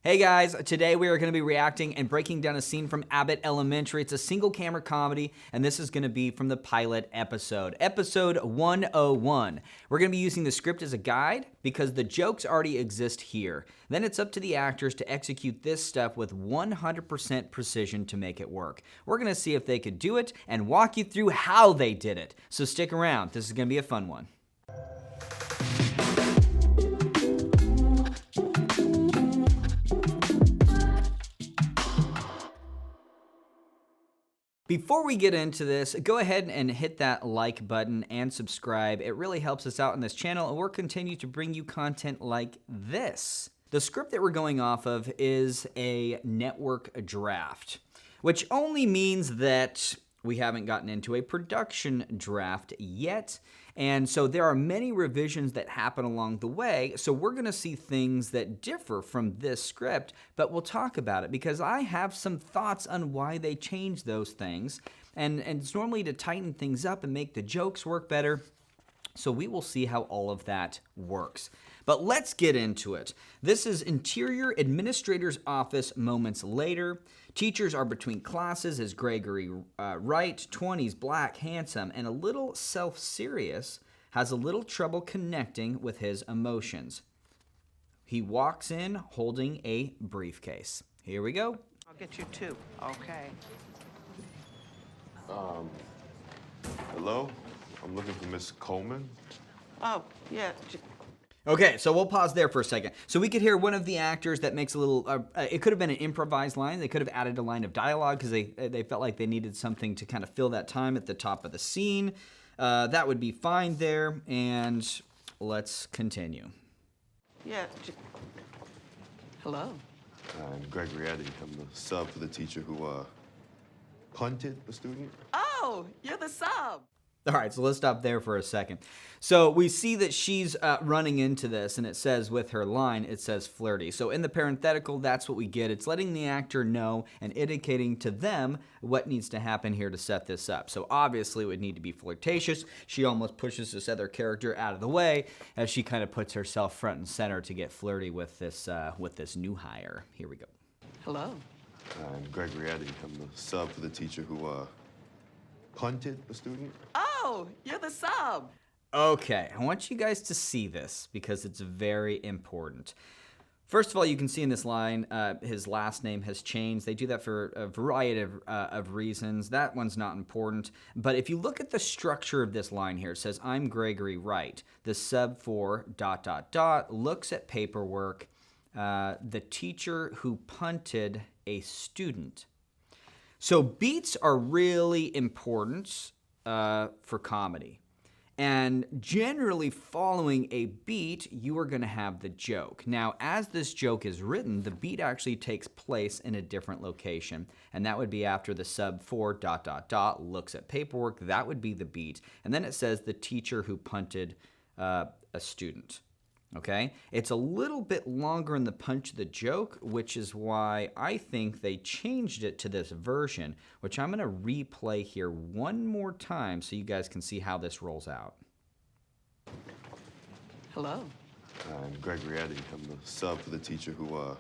Hey guys, today we are going to be reacting and breaking down a scene from Abbott Elementary. It's a single camera comedy, and this is going to be from the pilot episode, episode 101. We're going to be using the script as a guide because the jokes already exist here. Then it's up to the actors to execute this stuff with 100% precision to make it work. We're going to see if they could do it and walk you through how they did it. So stick around. This is going to be a fun one. Before we get into this, go ahead and hit that like button and subscribe. It really helps us out on this channel, and we'll continue to bring you content like this. The script that we're going off of is a network draft, which only means that we haven't gotten into a production draft yet. And so there are many revisions that happen along the way. So we're going to see things that differ from this script, but we'll talk about it because I have some thoughts on why they changed those things. And it's normally to tighten things up and make the jokes work better. So we will see how all of that works. But let's get into it. This is Interior Administrator's Office moments later. Teachers are between classes as Gregory Wright, 20s, black, handsome, and a little self-serious, has a little trouble connecting with his emotions. He walks in holding a briefcase. Here we go. I'll get you two, okay? Hello? I'm looking for Miss Coleman. Oh, yeah. Okay, so we'll pause there for a second. So we could hear one of the actors that makes a little, it could have been an improvised line. They could have added a line of dialogue because they felt like they needed something to kind of fill that time at the top of the scene. That would be fine there, and let's continue. Yeah. Hello? I'm Gregory. I'm the sub for the teacher who punted a student. Oh, you're the sub. All right, so let's stop there for a second. So we see that she's running into this, and it says with her line, it says flirty. So in the parenthetical, that's what we get. It's letting the actor know and indicating to them what needs to happen here to set this up. So obviously it would need to be flirtatious. She almost pushes this other character out of the way as she kind of puts herself front and center to get flirty with this new hire. Here we go. Hello? I'm Gregory. I'm the sub for the teacher who punted a student. Oh, you're the sub. Okay, I want you guys to see this because it's very important. First of all, you can see in this line, his last name has changed. They do that for a variety of reasons. That one's not important. But if you look at the structure of this line here, it says, I'm Gregory Wright. The sub for ... looks at paperwork. The teacher who punted a student. So beats are really important for comedy. And generally following a beat, you are going to have the joke. Now, as this joke is written, the beat actually takes place in a different location. And that would be after the sub for ... looks at paperwork. That would be the beat. And then it says the teacher who punted a student. Okay, it's a little bit longer in the punch of the joke, which is why I think they changed it to this version, which I'm going to replay here one more time so you guys can see how this rolls out. Hello? I'm Gregory. I'm the sub for the teacher who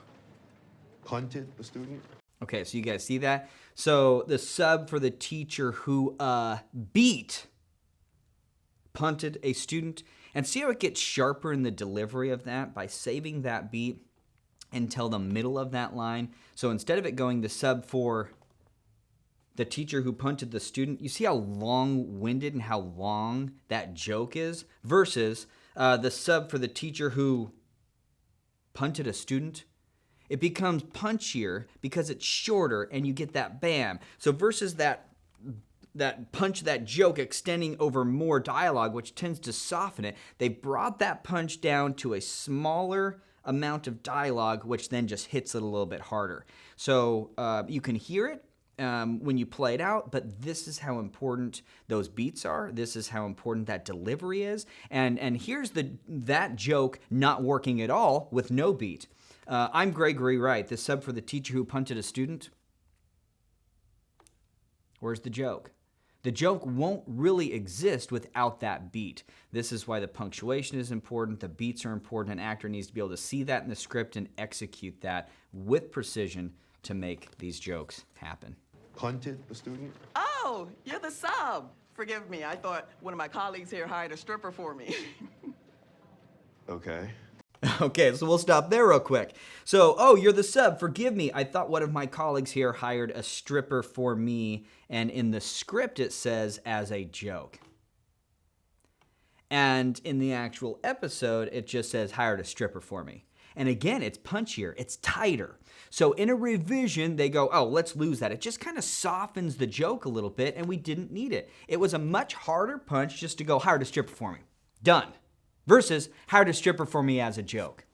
punted a student. Okay, so you guys see that? So the sub for the teacher who punted a student. And see how it gets sharper in the delivery of that by saving that beat until the middle of that line. So instead of it going the sub for the teacher who punted the student, you see how long-winded and how long that joke is versus the sub for the teacher who punted a student. It becomes punchier because it's shorter and you get that bam. So versus that punch, that joke extending over more dialogue, which tends to soften it, they brought that punch down to a smaller amount of dialogue, which then just hits it a little bit harder. So you can hear it when you play it out, but this is how important those beats are. This is how important that delivery is. And here's that joke not working at all with no beat. I'm Gregory Wright, the sub for the teacher who punted a student. Where's the joke? The joke won't really exist without that beat. This is why the punctuation is important, the beats are important. An actor needs to be able to see that in the script and execute that with precision to make these jokes happen. Punted a student? Oh, you're the sub. Forgive me, I thought one of my colleagues here hired a stripper for me. Okay. Okay, so we'll stop there real quick. So, oh, you're the sub. Forgive me. I thought one of my colleagues here hired a stripper for me, and in the script it says as a joke. And in the actual episode, it just says hired a stripper for me. And again, it's punchier, it's tighter. So in a revision, they go, oh, let's lose that. It just kind of softens the joke a little bit, and we didn't need it. It was a much harder punch just to go hired a stripper for me. Done. Versus hired a stripper for me as a joke.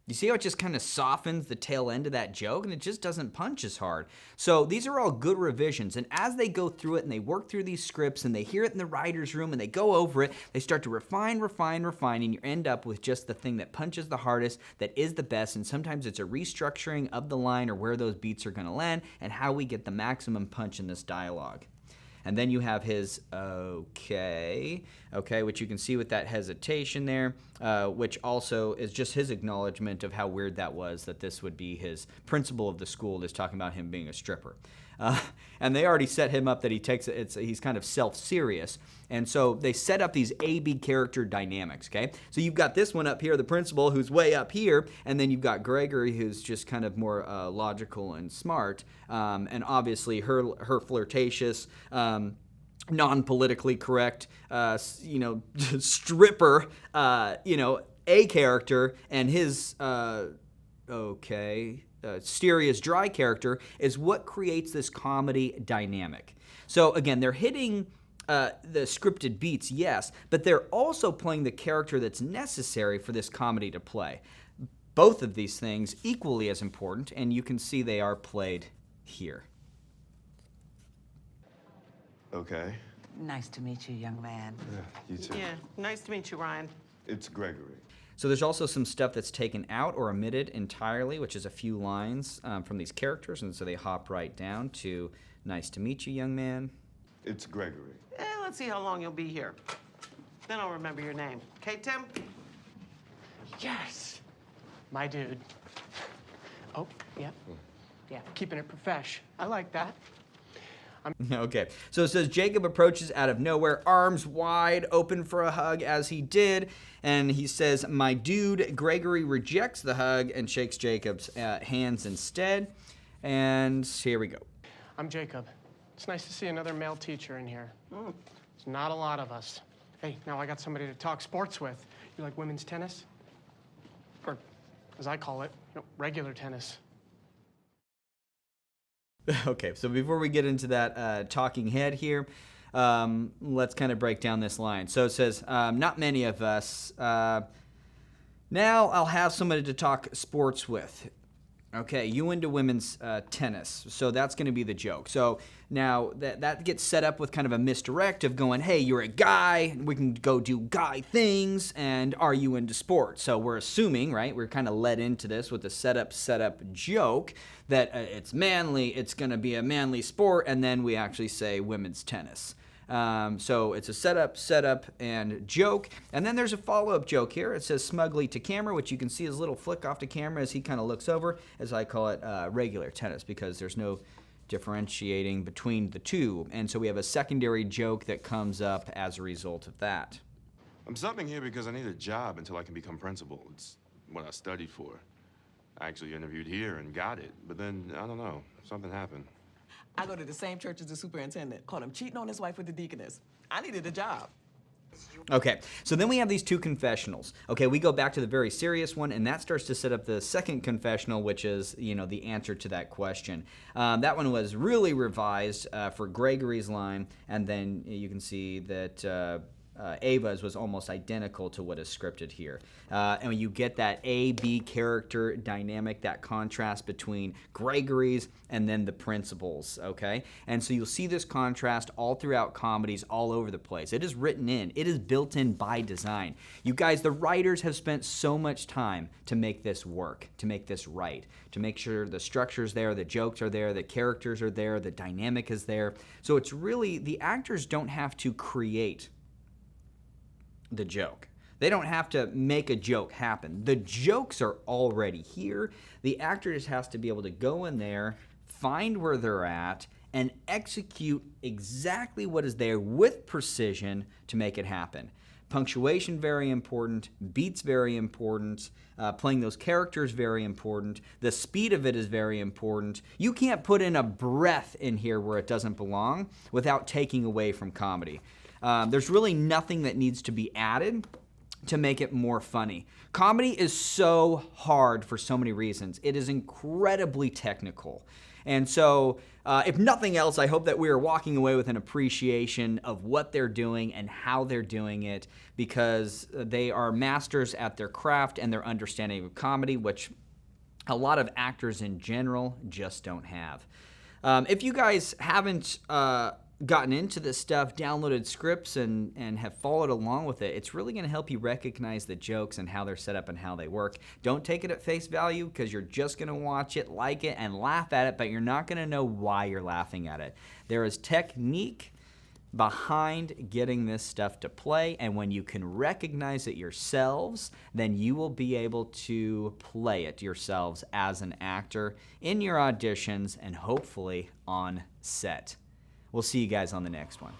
You see how it just kind of softens the tail end of that joke, and it just doesn't punch as hard. So these are all good revisions, and as they go through it and they work through these scripts and they hear it in the writer's room and they go over it, they start to refine, and you end up with just the thing that punches the hardest, that is the best, and sometimes it's a restructuring of the line or where those beats are going to land and how we get the maximum punch in this dialogue. And then you have his okay, which you can see with that hesitation there, which also is just his acknowledgement of how weird that was, that this would be his principal of the school is talking about him being a stripper. And they already set him up that he's kind of self-serious. And so they set up these A-B character dynamics, okay? So you've got this one up here, the principal, who's way up here, and then you've got Gregory, who's just kind of more logical and smart, and obviously her flirtatious, non-politically correct, stripper, A character, and his, serious dry character is what creates this comedy dynamic. So again, they're hitting the scripted beats, yes, but they're also playing the character that's necessary for this comedy to play. Both of these things equally as important, and you can see they are played here. Okay. Nice to meet you, young man. Yeah, you too. Yeah, nice to meet you, Ryan. It's Gregory. So there's also some stuff that's taken out or omitted entirely, which is a few lines from these characters, and so they hop right down to nice to meet you, young man. It's Gregory. Let's see how long you'll be here. Then I'll remember your name. Okay, Tim? Yes, my dude. Oh, yeah. Yeah, keeping it profesh. I like that. Okay, so it says Jacob approaches out of nowhere, arms wide open for a hug as he did, and he says, my dude. Gregory rejects the hug and shakes Jacob's hands instead, and here we go. I'm Jacob. It's nice to see another male teacher in here. There's not a lot of us. Hey, now I got somebody to talk sports with. You like women's tennis? Or, as I call it, regular tennis. Okay, so before we get into that talking head here, let's kind of break down this line. So it says, not many of us. Now I'll have somebody to talk sports with. Okay, you into women's tennis. So that's going to be the joke. So now that gets set up with kind of a misdirect of going, hey, you're a guy, we can go do guy things, and are you into sports? So we're assuming, right, we're kind of led into this with the setup joke that it's manly, it's going to be a manly sport, and then we actually say women's tennis. So it's a setup, and joke. And then there's a follow-up joke here. It says smugly to camera, which you can see his little flick off to camera as he kind of looks over, as I call it regular tennis, because there's no differentiating between the two. And so we have a secondary joke that comes up as a result of that. I'm subbing here because I need a job until I can become principal. It's what I studied for. I actually interviewed here and got it, but then, I don't know, something happened. I go to the same church as the superintendent. Caught him cheating on his wife with the deaconess. I needed a job. Okay, so then we have these two confessionals. Okay, we go back to the very serious one, and that starts to set up the second confessional, which is, the answer to that question. That one was really revised for Gregory's line, and then you can see that Ava's was almost identical to what is scripted here. And when you get that A-B character dynamic, that contrast between Gregory's and then the principal's, okay? And so you'll see this contrast all throughout comedies all over the place. It is written in. It is built in by design. You guys, the writers have spent so much time to make this work, to make this right, to make sure the structure's there, the jokes are there, the characters are there, the dynamic is there. So it's really, the actors don't have to create the joke. They don't have to make a joke happen. The jokes are already here. The actor just has to be able to go in there, find where they're at, and execute exactly what is there with precision to make it happen. Punctuation, very important. Beats, very important. Playing those characters, very important. The speed of it is very important. You can't put in a breath in here where it doesn't belong without taking away from comedy. There's really nothing that needs to be added to make it more funny. Comedy is so hard for so many reasons. It is incredibly technical. And so, if nothing else, I hope that we are walking away with an appreciation of what they're doing and how they're doing it, because they are masters at their craft and their understanding of comedy, which a lot of actors in general just don't have. If you guys haven't gotten into this stuff, downloaded scripts, and have followed along with it, it's really going to help you recognize the jokes and how they're set up and how they work. Don't take it at face value, because you're just going to watch it, like it, and laugh at it, but you're not going to know why you're laughing at it. There is technique behind getting this stuff to play, and when you can recognize it yourselves, then you will be able to play it yourselves as an actor in your auditions and hopefully on set. We'll see you guys on the next one.